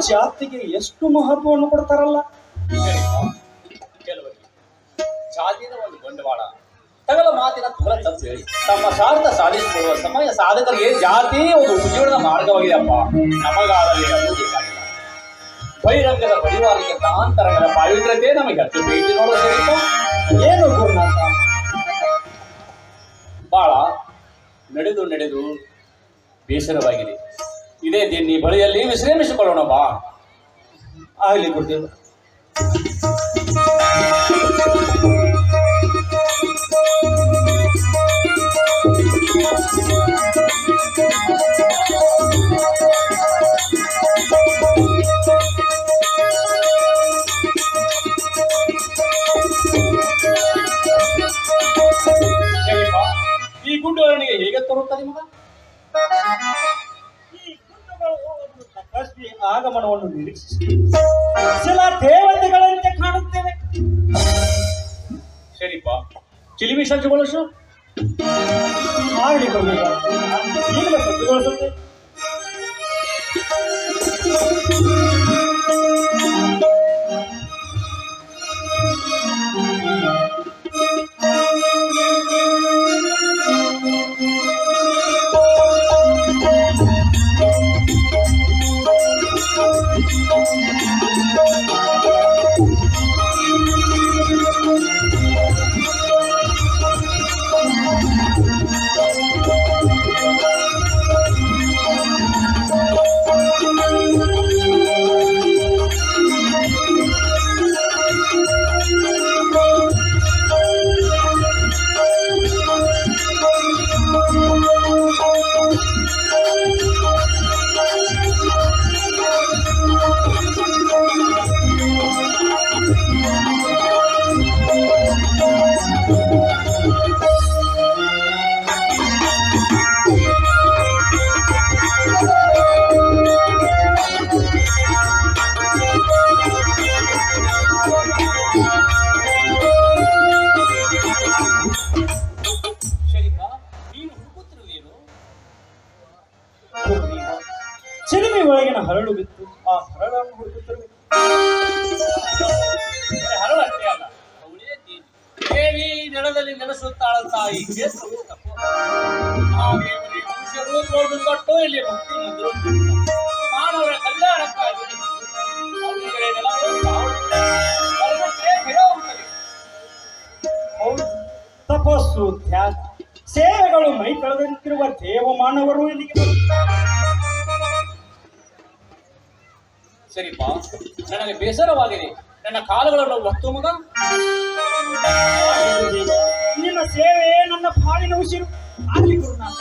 ಜಾತಿಗೆ ಎಷ್ಟು ಮಹತ್ವವನ್ನು ಕೊಡ್ತಾರಲ್ಲ. ಕೆಲವರಿಗೆ ಜಾತಿಯ ಒಂದು ಬಂಡವಾಳ, ತಗಲ ಮಾತಿನ ತುಗಳ ತಪ್ಪು ಹೇಳಿ ತಮ್ಮ ಸ್ವಾರ್ಥ ಸಾಧಿಸಿಕೊಳ್ಳುವ ಸಮಯ ಸಾಧಕರಿಗೆ ಜಾತಿ ಒಂದು ಉಜ್ವಲದ ಮಾರ್ಗವಾಗಿದೆ ಅಪ್ಪ. ನಮಗಾಗಲಿ ಅದು ಬೇಕಾಗಿಲ್ಲ. ಬಹಿರಂಗದ ಪರಿವಾರಕ್ಕೆ ತಾಂತರಗಳ ಪಾವಿತ್ರ್ಯತೆ ನಮಗೆ ಹತ್ತು ಭೇಟಿ ನೋಡುವ ಸರಿಪ. ಏನು ಗುರುನಾಥ, ಬಾಳ ನಡೆದು ಬೇಸರವಾಗಿದೆ. ಇದೇ ದಿನ ಬಳಿಯಲ್ಲಿ ವಿಶ್ರಮಿಸಿಕೊಳ್ಳೋಣ ಬಾ. ಆಗಲಿ ಗುರುದೇವ. ಈ ಗುಡ್ಡವರನಿಗೆ ಹೇಗೆ ತರುತ್ತದೆ ಮಗ? ಆಗಮನವನ್ನು ನಿರೀಕ್ಷಿಸಿ ಶಿಲಾ ದೇವತೆಗಳಂತೆ ಕಾಣುತ್ತೇವೆ. ಸರಿಪ, ಚಿಲಿಮಿ ಸಜ್ಜುಗೊಳಿಸು. ಆಗಲಿ ಗುರುದೇವ, ಈಗಲೇ ಸಜ್ಜುಗೊಳಿಸುತ್ತೆ. ಚಿಲುಮೆ ಒಳಗಿನ ಹರಳು ಬಿತ್ತು, ಆ ಹರಳನ್ನು ಹುಡುಕುತ್ತಿರಬೇಕು. ಹರಳಷ್ಟೇ ಅಲ್ಲ, ಅವಳೇ ದೇವಿ ನೆಲದಲ್ಲಿ ನೆಲೆಸುತ್ತಾಳಂತ ಈ ಕ್ಷೇತ್ರವು ತಪ್ಪು. ಮನುಷ್ಯರು ನೋಡು ಕೊಟ್ಟು ಇಲ್ಲಿ ಮುಕ್ತಿ ಮುಂದೆ ಮಾನವರ ಕಲ್ಯಾಣಕ್ಕಾಗಿ ತಪಸ್ಸು, ಧ್ಯಾನ, ಸೇವೆಗಳು ಮೈ ಕಳೆದಂತಿರುವ ದೇವ ಮಾನವರು ಇಲ್ಲಿಗೆ ಸರಿಪ, ನನಗೆ ಬೇಸರವಾಗಿದೆ. ನನ್ನ ಕಾಲುಗಳನ್ನು ಒತ್ತು ಮಗ. ನಿನ್ನ ಸೇವೆ ನನ್ನ ಪಾಲಿನ ಉಸಿರು. ಆಗಲಿ ಗುರುನಾಥ.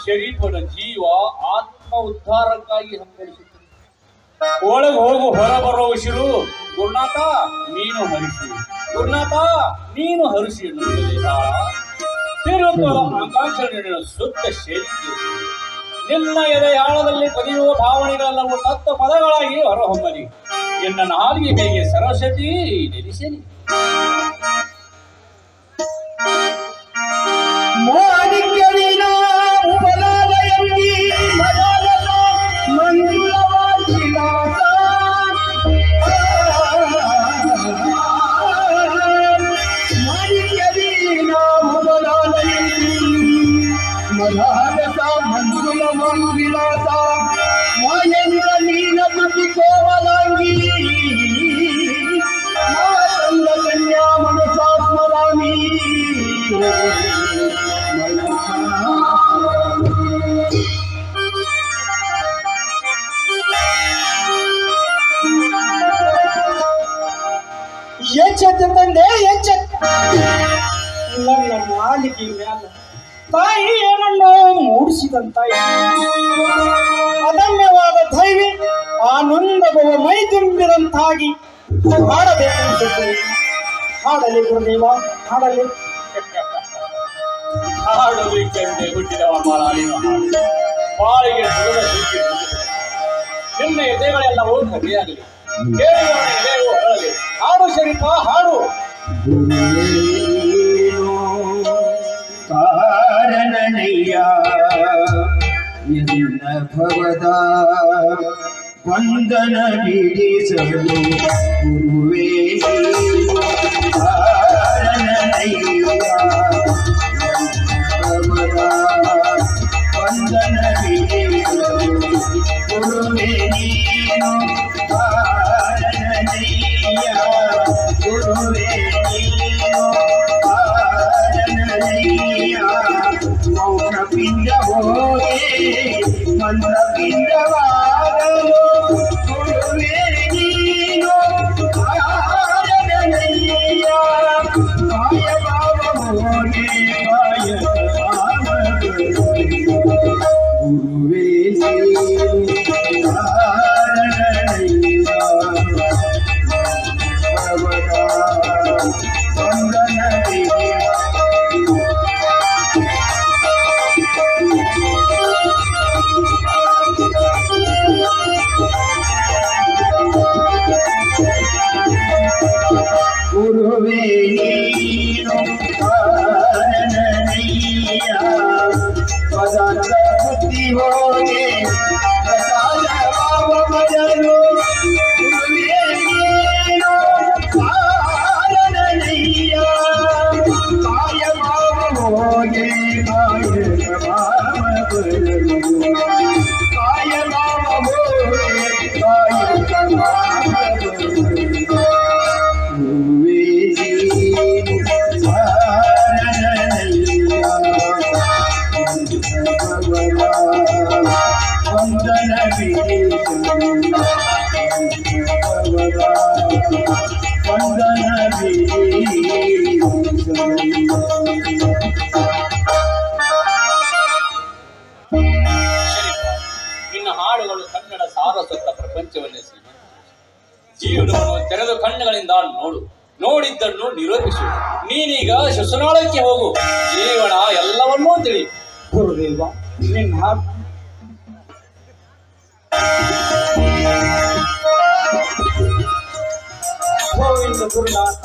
ಶರೀಫನ ಜೀವ ಆತ್ಮ ಉದ್ಧಾರಕ್ಕಾಗಿ ಹಂಬಲಿಸುತ್ತದೆ. ಒಳಗೆ ಹೋಗು, ಹೊರ ಬರೋ ಉಸಿರು ಗುರುನಾಥ ನೀನು ಹರಿಸಿ, ಗುರುನಾಥ ನೀನು ಹರಿಸಿ ಎನ್ನುತ್ತದೆ. ಆಕಾಂಕ್ಷೆ ಶುದ್ಧ ಶೇಖರಿಸಿ ನಿನ್ನ ಎದೆಯಾಳದಲ್ಲಿ ಪಡೆಯುವ ಭಾವನೆಗಳೆಲ್ಲವೂ ತತ್ವ ಪದಗಳಾಗಿ ಹೊರಹೊಮ್ಮಲಿ. ಎನ್ನ ನಾಲಿಗೆ ಮೇಗೆ ಸರಸ್ವತಿ ನೆಲೆಸಲಿ. ಮಹೇಂದ್ರ ನೀಲಮತಿ ಕೋಮಲಾಂಗಿ ಕನ್ಯಾ ಮನಸಾತ್ಮರಾಮಿ ಎಚ್ಚೆತ್ತ ತಂದೆ ಎಚ್ಚೆತ್ತ. ನನ್ನ ಮಾಲಿಕೆ ಮ್ಯಾಲ ತಾಯಿ ಏನನ್ನೋ ಮೂಡಿಸಿದಂತಾಯಿ. ಅದಮ್ಯವಾದ ದೈವಿ ಆನಂದವ ಮೈ ತುಂಬಿದಂತಾಗಿ ಹಾಡಬೇಕನ್ಸುತ್ತೆ. ಹಾಡಲಿ ಗುರುದೇವ, ಹಾಡಲಿ. ಹಾಡಬೇಕೆಂದೇ ಹುಟ್ಟಿದವ ಮಾರಾಣಿನ ಹಾಡು ಬಾಳಿಗೆ ಸುಗದ ಸುದ್ದಿ ನಿನ್ನ ಎದೆಗಳೆಲ್ಲವೂ ಕವಿಯಾಗಲಿ, ಕೇಳುವವನ ಎದೆಯೂ ಅರಳಲಿ. ಹಾಡು ಶರೀಫ ಹಾಡು. ಕಾರಣನಯ್ಯ ಎನ್ನ ಭವದ ಬಂಧನ ಬಿಡಿಸಲು ಗುರುವೇ ಕಾರಣನಯ್ಯ ಭವದ ಬಂಧನ ಬಿಡಿಸಲು ಗುರುವೇ ನೀನು ಕಾರಣನಯ್ಯ ಗುರುವೇ ನೀನು ಮೌನ ಪಿಂಡ ಹೋಗಿ ಮಂತ್ರ ಪಿಂಡವಾಗಲು ಗುರುವೇ ನೀನು ಕಾರಣನಯ್ಯ ಕಾಯ ಭಾವ ಹೋಗಿ ಕಾಯ ಗುರುವೇ ನೀನು ಕಾರಣನಯ್ಯ ಭವದ ಬಂಧನ ಗುರುವೇ ನೀನು ಕಾರಣನಯ್ಯ ಪದಾರ್ಥ ಬುದ್ಧಿ ಹೋಗಿ ಪ್ರಸಾದ ಭಾವ ಬದಲು ಗುರುವೇ ನೀನು ಕಾರಣನಯ್ಯ ಕಾಯ ಭಾವ ಹೋಗಿ ಕಾಯ ಭಾವ ಬದಲು ಕಾಯ ಭಾವ ಹೋಗಿ ಕಾಯ ಭಾವ ಬದಲು ವಂದನ ವಂದನ ನಿನ್ನ ಹಾಡುಗಳು ಕನ್ನಡ ಸಾರಸ್ವತ ಪ್ರಪಂಚವನ್ನೇ ಜೀವನವನ್ನು ತೆರೆದ ಕಣ್ಣುಗಳಿಂದ ನೋಡು, ನೋಡಿದ್ದನ್ನು ನಿರೂಪಿಸು. ನೀನೀಗ ಶ್ವಸನಾಳಕ್ಕೆ ಹೋಗು, ಜೀವನ ಎಲ್ಲವನ್ನೂ ತಿಳಿ. ಗುರುದೇವ, ನಿನ್ನ ಗೋವಿಂದ ಗುರುನಾಥ.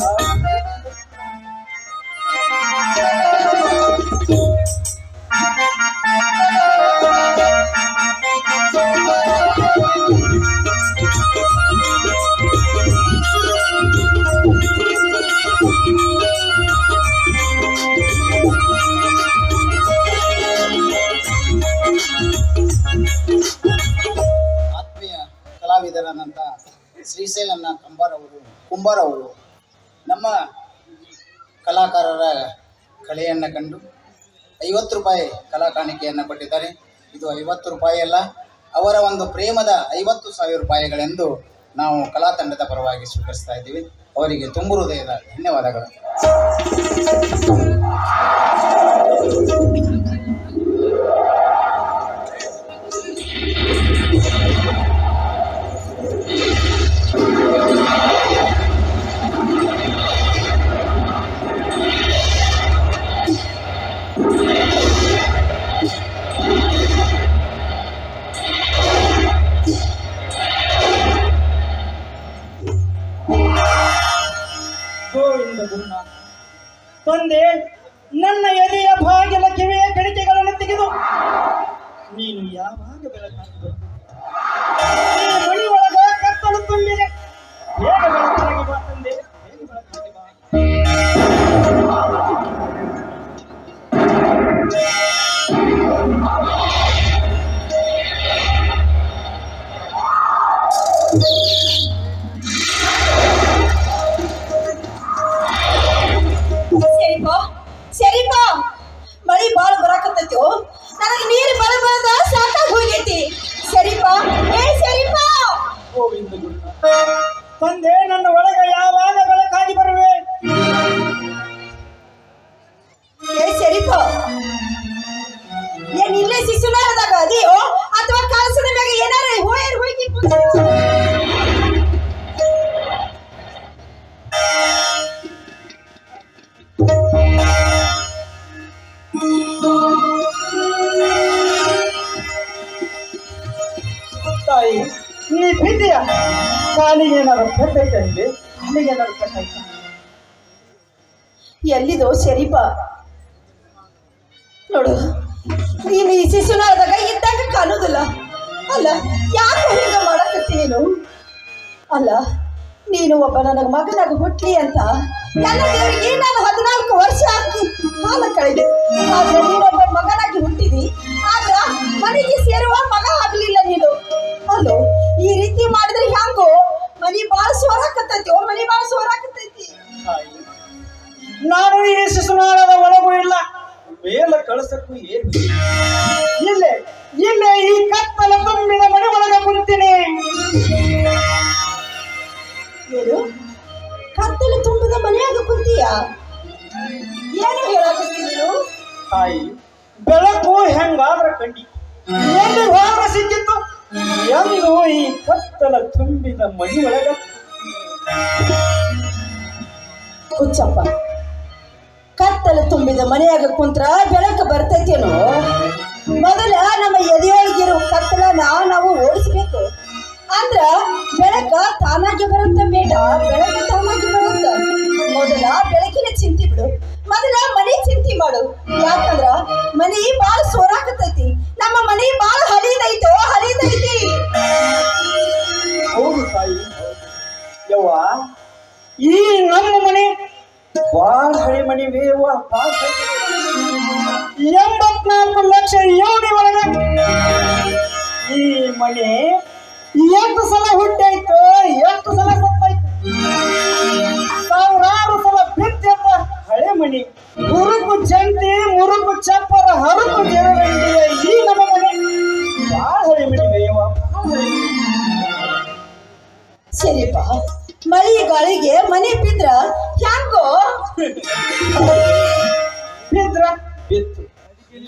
ಆತ್ಮೀಯ ಕಲಾವಿದರಾದಂಥ ಶ್ರೀಶೈಲನ್ನ ಕುಂಬಾರವರು ನಮ್ಮ ಕಲಾಕಾರರ ಕಲೆಯನ್ನು ಕಂಡು 50 ರೂಪಾಯಿ ಕಲಾ ಕಾಣಿಕೆಯನ್ನು ಕೊಟ್ಟಿದ್ದಾರೆ. ಇದು 50 ರೂಪಾಯಿ ಅಲ್ಲ, ಅವರ ಒಂದು ಪ್ರೇಮದ 50,000 ರೂಪಾಯಿಗಳೆಂದು ನಾವು ಕಲಾ ತಂಡದ ಪರವಾಗಿ ಸ್ವೀಕರಿಸ್ತಾ ಇದ್ದೀವಿ. ಅವರಿಗೆ ತುಂಬು ಹೃದಯದ ಧನ್ಯವಾದಗಳು. ಗೋವಿಂದ ಗುರುನಾಥ. ತಂದೆ, ನನ್ನ ಎದೆಯ ಭಾಗ್ಯದ ಕಿವಿಯ ಕಡಿಕೆಗಳನ್ನು ತೆಗೆದು ನೀನು ಯಾವಾಗ ಬೆಳಕಾಗಿ ಮಣಿ ಒಳಗ ಕತ್ತಲು ತುಂಬಿದೆ. ಬೇಗ ಬೆಳಕಾಗಿ ಬಾ ತಂದೆ, ಬೇಗ ಬೆಳಕಾಗಿ ಬಾ. ಸರಿಪಾ ಮಳಿ ಬಾಳ ಬರಾಕತ್ತೈತಿ. ನನಗೆ ನೀರು ಬರದ ಸಾಕಾಗಿ ಹೋಗೈತಿ. ಸರಿಪಾ, ಸರಿಪಾ. ಗೋವಿಂದ ಗುರುನಾಥ. ತಂದೆ, ನನ್ನ ಒಳಗ ಯಾವಾಗ ಬೆಳಕಾಗಿ ಪೆಟ್ಟೈತೆ ಅಲ್ಲಿ ಕಾಲಿಗೆ ಏನಾದ್ರು ಪೆಟ್ಟಾಯ್ತಾ? ಎಲ್ಲಿದೋ ಶರೀಫ ನೋಡು, ನೀನು ಈ ಶಿಶುನಾಳದಾಗ ಇದ್ದಾಗ ಕಾಣೋದಿಲ್ಲ. ಅಲ್ಲ, ಯಾಕೆ ಹಿಂಗ ಮಾಡಕತ್ತಿ ನೀನು? ಅಲ್ಲ, ನೀನು ಒಬ್ಬ ನನಗ ಮಗನಾಗ ಹುಟ್ಲಿ ಅಂತ ನನ್ನ ದೇವರಿಗೆ ನಾನು 14 ವರ್ಷ ಕಾಲ ಕಳೆದೆ. ಆದ್ರೆ ನೀನೊಬ್ಬ ಮಗನಾಗಿ ಹುಟ್ಟಿದಿ, ಆದ್ರ ಮನೆಗೆ ಸೇರುವ ಮಗ ಆಗ್ಲಿಲ್ಲ ನೀನು. ಅಲ್ಲೋ, ಈ ರೀತಿ ಮಾಡಿದ್ರೆ ಹ್ಯಾಂಗೋ? ಮನಿ ಬಾಳ ಸೋರಾಕತ್ತೈತಿ, ಮನಿ ಬಾಳ ಸೋರಾಕತ್ತೈತಿ. ನಾನು ಈ ಶಿಶುನಾಳದ ಒಳಗೂ ಇಲ್ಲ, ಮೇಲೆ ಕಳಿಸಕ್ಕೂ ಏನು ಇಲ್ಲೇ ಇಲ್ಲೇ ಈ ಕತ್ತಲ ತುಂಬಿದ ಮನೆ ಒಳಗೆ ಕುಂತೀನಿ. ಏನು ಕತ್ತಲು ತುಂಬಿದ ಮನೆಯಾಗ ಕುಂತೀಯ? ಏನು ಹೇಳಕತ್ತಿ ನೀನು? ತಾಯಿ, ಬೆಳಕು ಹೆಂಗಾದ್ರ ಕಂಡಿ ಎಲ್ಲಿ ಹೋದ್ರ ಸಿಕ್ಕಿತ್ತು ಎಂದು ಈ ಕತ್ತಲ ತುಂಬಿದ ಮನೆ ಒಳಗ ಹುಚ್ಚಪ್ಪ, ಕತ್ತಲು ತುಂಬಿದ ಮನೆಯಾಗ ಕುಂತ್ರ ಬೆಳಕು ಬರ್ತೈತೇನೋ? ಮೊದಲ ನಮ್ಮ ಎದೆಯೊಳಗಿರೋ ಕತ್ತಲನ ನಾವು ಓಡಿಸ್ಬೇಕು. ಅಂದ್ರ ಬೆಳಕ ತಾನಾಗಿ ಬರುತ್ತ ಬೇಡ, ಬೆಳಕು ತಾನಾಗಿ ಬರುತ್ತ. ಮೊದಲ ಬೆಳಕಿನ ಚಿಂತೆ ಬಿಡು, ಮೊದಲ ಮನೆ ಚಿಂತೆ ಮಾಡು. ಯಾಕಂದ್ರ ಮನಿ ಬಾಳ ಸೋರಾಕತೈತಿ, ನಮ್ಮ ಮನಿ ಬಾಳ ಹರಿದೈತೋ ಹರಿದೈತಿ. ಹೌದು ತಾಯಿ, ಯವ್ವ ಈ ನಮ್ಮ ಮನೆ ಬಾಳ ಹಳೆ ಮನೆ ಬೇವ, 84 ಲಕ್ಷ ಯೋನಿ ಒಳಗ ಈ ಮನೆ ಎಷ್ಟು ಸಲ ಹುಟ್ಟಾಯ್ತು, ಎಷ್ಟು ಸಲ ಸತ್ತಾಯ್ತು, ಸಾವಿರಾರು ಸಲ ಬಿದ್ದೆಪ್ಪ ಹಳೆ ಮನೆ. ಮುರುಕು ಜಂತಿ ಮುರುಕು ಚಪ್ಪರ ಹರುಕು ಜರಗಂಡಿಯ ಈ ನಮ್ಮ ಮನೆ ಬಾಳ ಹಳೆ ಮನೆ ಬೇವ. ಸರಿಪ, ಮಳಿ ಗಾಳಿಗೆ ಮನೆ ಬಿದ್ರ ಹ್ಯಾಂಗೋ? ಬಿದ್ರ ಬಿತ್ತು,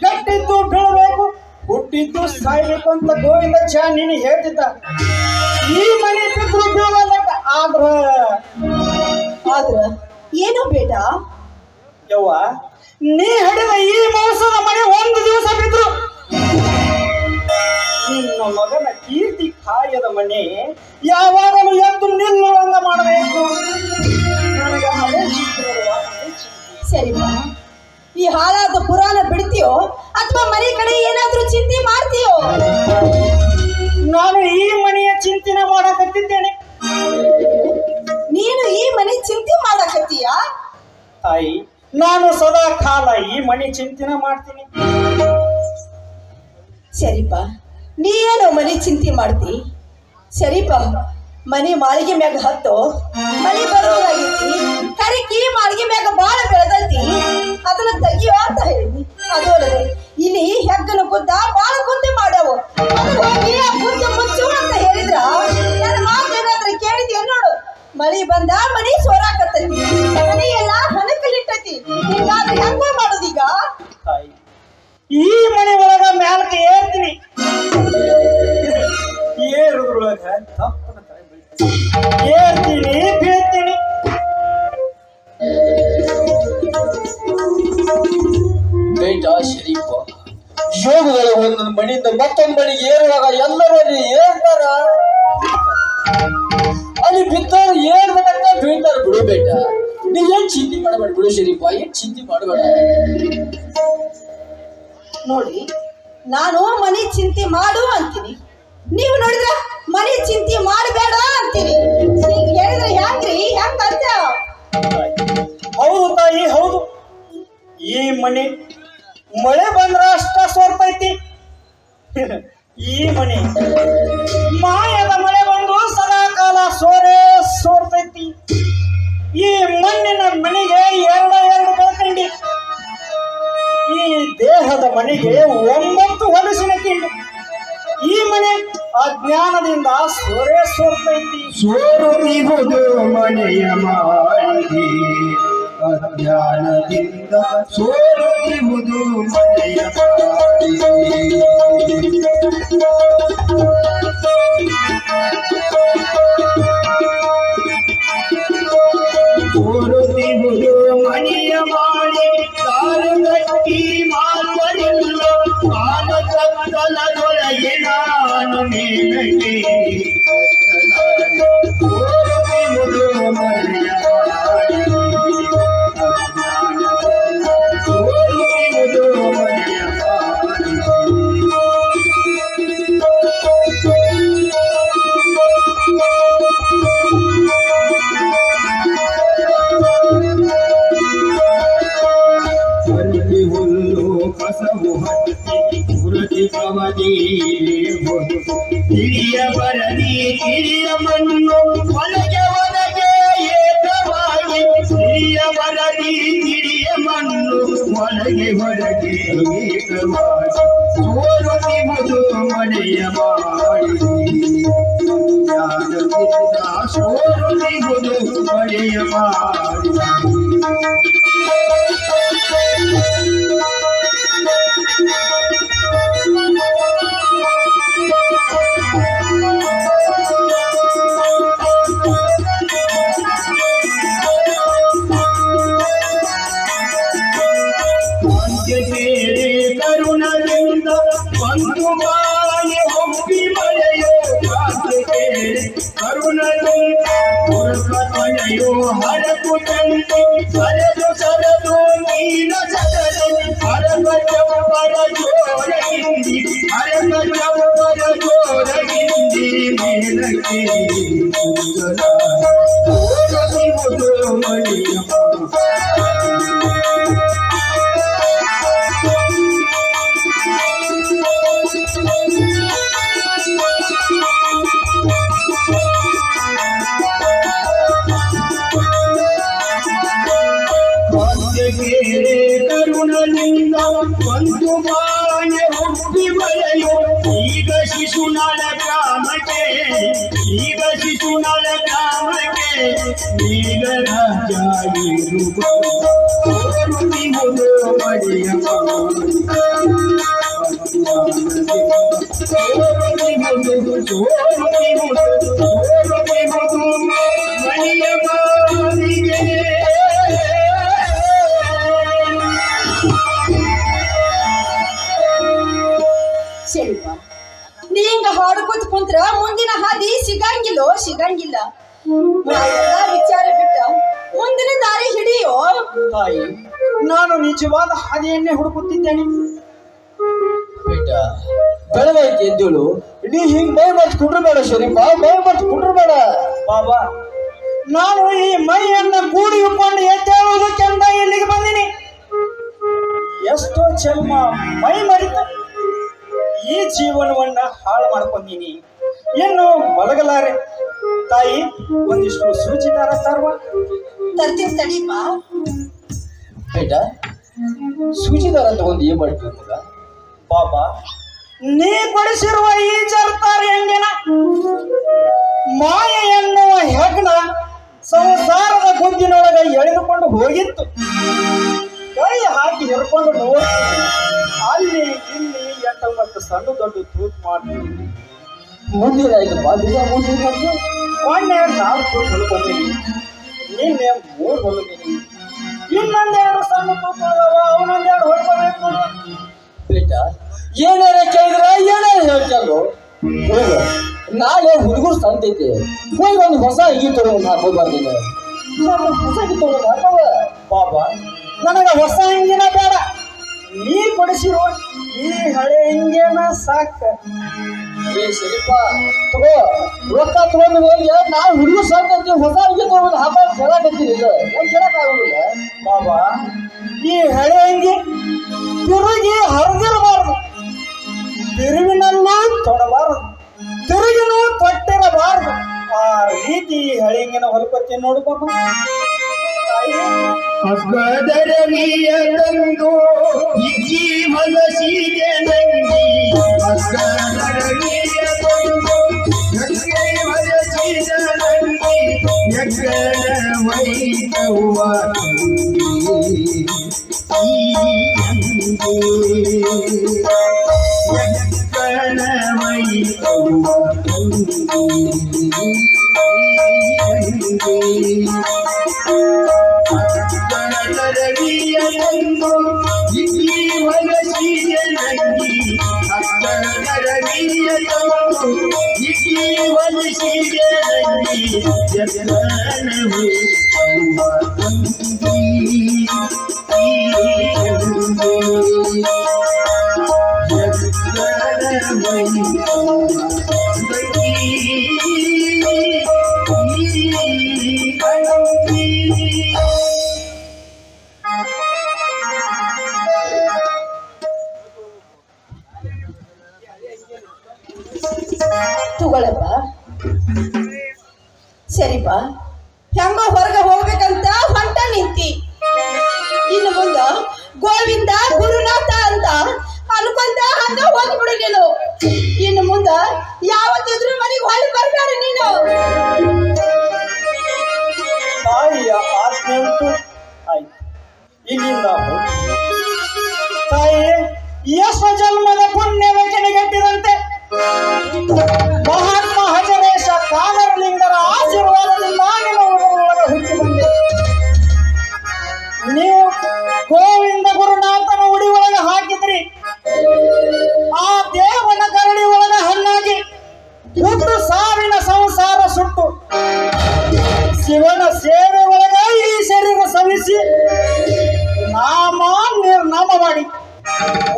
ಕಟ್ಟಿದ್ದು ಬೀಳಬೇಕು, ಹುಟ್ಟಿದ್ದು ಸಾಯ್ಬೇಕು ಅಂತ ಗೋವಿಂದ ಚ ನೀನು ಹೇಳ್ತಿದ್ದ. ಈ ಮನೆ ಬಿದ್ರು ಬೀಳಲ್ಲ, ಆದ್ರ ಏನು ಬೇಡ ಯವ್ವ, ನೀ ಹಿಡಿದ ಈ ಮೋಸದ ಮನೆ ಒಂದು ದಿವಸ ಬಿದ್ರು ನಿನ್ನ ಮಗನ ಕೀರ್ತಿ ಕಾಯದ ಮನೆ ಯಾವಾಗಲೂ ಎದ್ದು ನಿಲ್ಲುವಂಗ ಮಾಡಬೇಕು. ನನಗೆ ಅದೇ ಚಿಂತೆ ಅಲ್ವ, ಅದೇ ಚಿಂತೆ. ಸರಿಪ, ಈ ಹಾಳಾದ ಪುರಾಣ ಬಿಡ್ತೀಯೋ ಅಥವಾ ಮನೆ ಕಡೆ ಏನಾದ್ರೂ ಚಿಂತೆ ಮಾಡ್ತೀಯೋ? ನಾನು ಈ ಮನೆಯ ಚಿಂತನೆ ಮಾಡಕತ್ತಿದ್ದೇನೆ. ನೀನು ಈ ಮನೆ ಚಿಂತೆ ಮಾಡಕತ್ತೀಯ? ತಾಯಿ, ನಾನು ಸದಾ ಕಾಲ ಈ ಮನೆ ಚಿಂತನೆ ಮಾಡ್ತೀನಿ. ಸರಿಪ, ನೀ ಏನೋ ಮನೆ ಚಿಂತೆ ಮಾಡ್ತಿ? ಸರಿಪ, ಮನೆ ಮಾಳಿಗೆ ಮ್ಯಾಗ ಹತ್ತು ಮನೆ ಬರೋದಾಗೈತಿ, ಕರಿಕಿ ಮಾಳಿಗೆ ಮ್ಯಾಗ ಬಾಳ ಬೆಳೆದೈತಿ, ಅದನ್ನ ತೆಗಿಯೋ ಅಂತ ಹೇಳಿದ್ನಿ. ಅದು ಅಲ್ಲದೆ ಇಲ್ಲಿ ಹೆಗ್ಗನ ಗುದ್ದ ಬಾಳ ಗುದ್ದೆ ಮಾಡ್ಯಾವು, ಅದು ಹೋಗಿ ಆ ಗುದ್ದೆ ಮುಚ್ಚು ಅಂತ ಹೇಳಿದ್ರ ನನ್ನ ಮಾತೇನಾದ್ರೆ ಕೇಳಿದ್ಯ ನೋಡು. ಮಳಿ ಬಂದ ಮನಿ ಸೋರಾಕತ್ತೈತಿ, ಮನಿ ಎಲ್ಲ ಹಣಕಲಿಟ್ಟೈತಿ, ಹಿಂಗಾದ್ರೆ ಹೆಂಗ ಮಾಡೋದೀಗ? ತಾಯಿ, ಈ ಮನೆ ಒಳಗ ಮ್ಯಾಲಕ್ಕೆ ಏರ್ತೀನಿ, ಏರುದ್ರೊಳಗ ತಪ್ಪನ ತಲೆ ಬೀಳ್ತೀನಿ, ಏರ್ತೀನಿ ಬೀಳ್ತೀನಿ. ಬೇಟ ಶರೀಫ, ಯೋಗಗಳ ಒಂದೊಂದು ಮಣಿಯಿಂದ ಮತ್ತೊಂದು ಮಣಿಗೆ ಏರುವಾಗ ಎಲ್ಲರೂ ಅಲ್ಲಿ ಏರ್ತಾರ, ಅಲ್ಲಿ ಬಿದ್ದವ್ರು ಏರ್ಬೇಕಂತ ಬೀಳ್ತಾರ. ಬಿಡು ಬೇಟ, ನೀವೇನ್ ಚಿಂತೆ ಮಾಡಬೇಡ. ಬಿಡು ಶರೀಫ, ಏನ್ ಚಿಂತೆ ಮಾಡಬೇಡ. ನೋಡಿ, ನಾನು ಮನೆ ಚಿಂತೆ ಮಾಡು ಅಂತೀನಿ, ನೀವು ನೋಡಿದ್ರ ಮನೆ ಚಿಂತೆ ಮಾಡಬೇಡ ಅಂತೀನಿ. ಈಗ ಹೇಳಿದ್ರೆ ಹೆಂಗ್ರಿ, ಹೆಂಗ ಅಂತ? ಹೌದು ತಾಯಿ, ಹೌದು. ಈ ಮನೆ ಮಳೆ ಬಂದ್ರ ಅಷ್ಟ ಸೋರ್ತೈತಿ. ಈ ಮನೆ ಮಾಯದ ಮಳೆ ಬಂದು ಸದಾ ಕಾಲ ಸೋರ್ತೈತಿ. ಈ ಮಣ್ಣಿನ ಮನೆಗೆ ಎರಡು ಬೆಳಕಂಡಿ, ಈ ದೇಹದ ಮನೆಗೆ 9 ಹೊಲಸಿನ ಕಿಂಡಿ. ಈ ಮನೆ ಅಜ್ಞಾನದಿಂದ ಸೋರ್ತೈತಿ. ಸೋರುವುದು ಮನೆಯ ಮಾಳಿಗೆ, ಅಜ್ಞಾನದಿಂದ ಸೋರುವುದು ಮನೆಯ ಮಾಳಿಗೆ. ಸೋರುವುದು ಮನೆಯ ಮಾಳಿಗೆ, ಕಾಲಗಟ್ಟಿ ಮಾರುವರಿಲ್ಲ, ಕಾಲದೊಳಗೆ ನಾನು ಮೇಲಕ್ಕೆ ಸೋರುವುದು ವೈಭವದೇ ತಿಳಿಯ ಬರದಿ ತಿಳಿಯ ಮಣ್ಣು ಒಳಗೆ ಹೊರಗೆ ಏಕವಾಗಿ ತಿಳಿಯ ಬರದಿ ತಿಳಿಯ ಮಣ್ಣು ಒಳಗೆ ಹೊರಗೆ ಏಕವಾಗಿ ಸೋರುತ್ತಿರುವುದು ಮನೆಯ ಮಾಡಿ ಜ್ಞಾನದಿಂದ ಸೋರುತ್ತಿರುವುದು ಮನೆಯ ಮಾಡಿ ಕರುಣದಿಂದ ಒಂದು ಬಾಯಿ ಒಪ್ಪಿ ಮಳೆಯೋ ಕರುಣದಿಂದ ಮಳೆಯೋ ಹರಕು ತಂದು ಸರದು ಸರದು ನೀನ ಸರದು ಹರಕ ಚಪ್ಪರ ಜೋರಗಿಂದಿ ಹರಕ ಚಪ್ಪರ ಜೋರಗಿಂದಿ ಮೇಲಕ್ಕೆ ಮಳೆಯ ಕರುಣದಿಂದ ಒಂದು ಬಾಯ ಹುಟ್ಟಿ ಮಳೆಯೋ ಈಗ ಶಿಶುನಾಳ ಗ್ರಾಮಕ್ಕೆ ಈಗ ಶಿಶುನಾಳ ಗ್ರಾಮಕ್ಕೆ ಈಗ ರಾಜಾಗಿರುವುದು ಮಳೆಯ ಮಳೆಯ ಬಾರಿಗೆ ಶೆಲ್ಪ ನೀ ಹಿಂಗ ಹಾಡ್ಕೊತ ಕುಂತ್ರ ಮುಂದಿನ ಹಾದಿ ಸಿಗಂಗಿಲ್ಲ ನಾ ಎಲ್ಲಾ ವಿಚಾರ ಬಿಟ್ಟ ಮುಂದಿನ ದಾರಿ ಹಿಡಿಯೋ. ತಾಯಿ, ನಾನು ನಿಜವಾದ ಹಾದಿಯನ್ನೇ ಹುಡುಕುತ್ತಿದ್ದೇನೆ. ಬೇಟ ಬೆಳವೈತಿ ಎದ್ದೇಳು. ನೀ ಹಿಂಗ್ ಮೈ ಮರ್ತು ಕುಡ್ರಬೇಡ ಶರೀಫ, ಮೈ ಮರ್ತು ಕುಡ್ರಬೇಡ. ಬಾಬಾ, ನಾನು ಈ ಮೈಯನ್ನ ಕೂಡಿಕೊಂಡು ಎದ್ದೇಳುವುದು ಕೆಂದ ಇಲ್ಲಿಗೆ ಬಂದಿನಿ. ಎಷ್ಟೋ ಜನ್ಮ ಮೈ ಮರಿತ ಈ ಜೀವನವನ್ನ ಹಾಳು ಮಾಡ್ಕೊಂಡೀನಿ. ಇನ್ನು ಮಲಗಲಾರೆ. ತಾಯಿ, ಒಂದಿಷ್ಟು ಸೂಚಿದಾರ ತರುವ. ತರ್ತೀನಿ ತಡೀಪ. ಬೇಟ ಸೂಚಿದಾರ ತಗೊಂಡು ಏನ್ ಮಾಡ್ತೀವಿ ಮಗ? ಬಾಬಾ, ನೀ ಕೊಡಿಸಿರುವ ಈ ಜರ್ತಾರ ಹೆಂಗಿನ ಮಾಯ ಎನ್ನುವ ಹೆಗ್ನ ಸಂಸಾರದ ಗುಂಜಿನೊಳಗೆ ಎಳೆದುಕೊಂಡು ಹೋಗಿತ್ತು. ಕೈ ಹಾಕಿ ಹಿಡ್ಕೊಂಡು ನೋಡ್ತೀನಿ. ಅಲ್ಲಿ ಇಲ್ಲಿ 8-9 ಸಣ್ಣ ದೊಡ್ಡ ತೂತ್ ಮಾಡ್ತೀನಿ. ಮುಂದೇನಾಯ್ತಪ್ಪ? ಮುಂದಿನ ಮೊನ್ನೆ 4 ಹೊಲಕೊಂಡೀನಿ, ನಿನ್ನೆ 3 ಹೊಲದೀನಿ. ಇನ್ನೊಂದೆರಡು ಸಣ್ಣ ತೂತ ಅದಾವ, ಅವನೊಂದೆರಡು ಹೊಡ್ಕೋಬೇಕು. ಬೇಟ ಏನಾರ ಕೇಳಿದ್ರ ಏನಾರ ಹೇಳ್ತಲ್ಲೋ. ಹೋಗ, ನಾಳೆ ಹುಡುಗರು ಸಂತೈತೆ, ಹೋಗಿ ಒಂದು ಹೊಸ ಈ ತಗೊಂಡು ಹಾಕೋಬಾರ್ದಿಲ್ಲ. ಹೊಸ ಈ ತಗೊಂಡು ಹಾಕವ. ಬಾಬಾ, ನನಗ ಹೊಸ ಅಂಗಿನ ಬೇಡ. ನೀ ಕೊಡಿಸಿರುವ ಈ ಹಳೆ ಅಂಗಿನ ಸಾಕ. ಏ ಸರಿಪ ತಗೋ, ರೊಕ್ಕ ತಗೊಂಡು ಹೋಗಿ ನಾವು ಹುಡುಗರು ಸಂತೈತಿ ಹೊಸ ಅಂಗಿ ತಗೊಂಡು ಹಾಕೋದು ಹೇಳಕತ್ತೀರಿ. ಹೆಂಗ್ ಹೇಳಕ್ಕಾಗೋದಿಲ್ಲ ಬಾಬಾ. ಈ ಹಳೆ ಅಂಗಿ ತಿರುಗಿ ಹರಿದಿರಬಾರದು, ತಿರುವಿನನ್ನ ತೊಡಬಾರದು, ತಿರುಗಿನೂ ತೊಟ್ಟಿರಬಾರದು. ಆ ರೀತಿ ಈ ಹಳೆ ಅಂಗಿನ ಹೊಲಪತ್ತಿ ನೋಡು ಬಾಬಾ. ಅಗ್ಗದರವಿಯ ತಂದು ಇಕ್ಕಿ ಮನಸಿಗೆ ನಂಗಿ ಅಗ್ಗದರವಿಯ ತಂದು ಇಕ್ಕಿ ಮನಸಿಗೆ ನಂಗಿ ಎಕ್ಕಡ ವೈತವ್ವ ಎಕ್ಕಡ ವೈತವ್ವ ರವಿಯಂದು ಇಕ್ಕಿ ಮನಸಿಗೆ ನಂಗಿ ಅಕ್ಕರವಿಯಂದು ಇಕ್ಕಿ ಮನಸಿಗೆ ನಂಗಿ ಜಗನವು ಹೆಂಗ ಹೊರಗೆ ಹೋಗ್ಬೇಕಂತ ಹೊಂಟ ನಿಂತಿ. ಇನ್ನು ಮುಂದ ಗೋವಿಂದ ಗುರುನಾಥ ಅಂತ ಅನ್ಕೊಂತ ಹಂಗ ಹೋಗ್ಬಿಡು ನೀನು. ಇನ್ನು ಮುಂದ ಯಾವತ್ತಿದ್ರು ಮನೆಗೆ ಹೊಳ್ಳಿ ಬರ್ಬೇಡ ನೀನು. ತಾಯಿಯ ಆಜ್ಞೆ ಉಂಟು. ಆಯ್ತು, ಇಲ್ಲಿಂದ ಹೋಗಿ. ತಾಯಿ ಎಷ್ಟು ಜನ್ಮದ ಪುಣ್ಯವ ಕೆಣಗಟ್ಟಿದಂತೆ ಮಹಾತ್ಮ ಹಜರೇಶ ಕಾನರಲಿಂಗರ ಆಶೀರ್ವಾದದಿಂದ ನಿನ್ನ ಊರೊಳಗೆ ಹುಟ್ಟಿ ಬಂದೆ. ನೀವು ಗೋವಿಂದ ಗುರುನಾಥನ ಉಡಿ ಒಳಗೆ ಹಾಕಿದ್ರಿ. ಆ ದೇವನ ಕರಡಿ ಒಳಗೆ ಹಣ್ಣಾಗಿ ಹುಟ್ಟು ಸಾವಿನ ಸಂಸಾರ ಸುಟ್ಟು ಶಿವನ ಸೇವೆ ಒಳಗ ಈ ಶರೀರ ಸವಿಸಿ ನಾಮ ನಿರ್ನಾಮ ಮಾಡಿ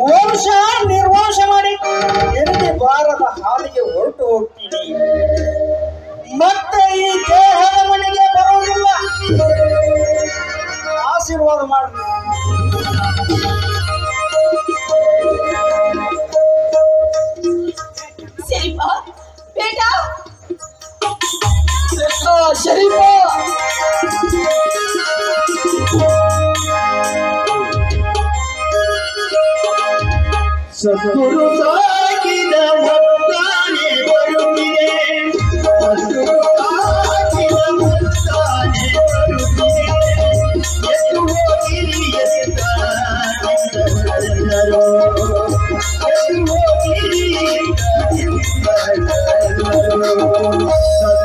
ವಂಶ ನಿರ್ವಂಶ ಮಾಡಿ ಎಲ್ಲಿ ಬಾರದ ಹಾದಿಗೆ ಹೊರಟು ಹೋಗ್ತೀನಿ. ಮತ್ತೆ ಈ ದೇಹದ ಮನೆಗೆ ಬರೋದಿಲ್ಲ. ಆಶೀರ್ವಾದ ಮಾಡಿ. ಶರೀಫ ಬೇಟಾ, ಶರೀಫ ಸದ್ಗುರು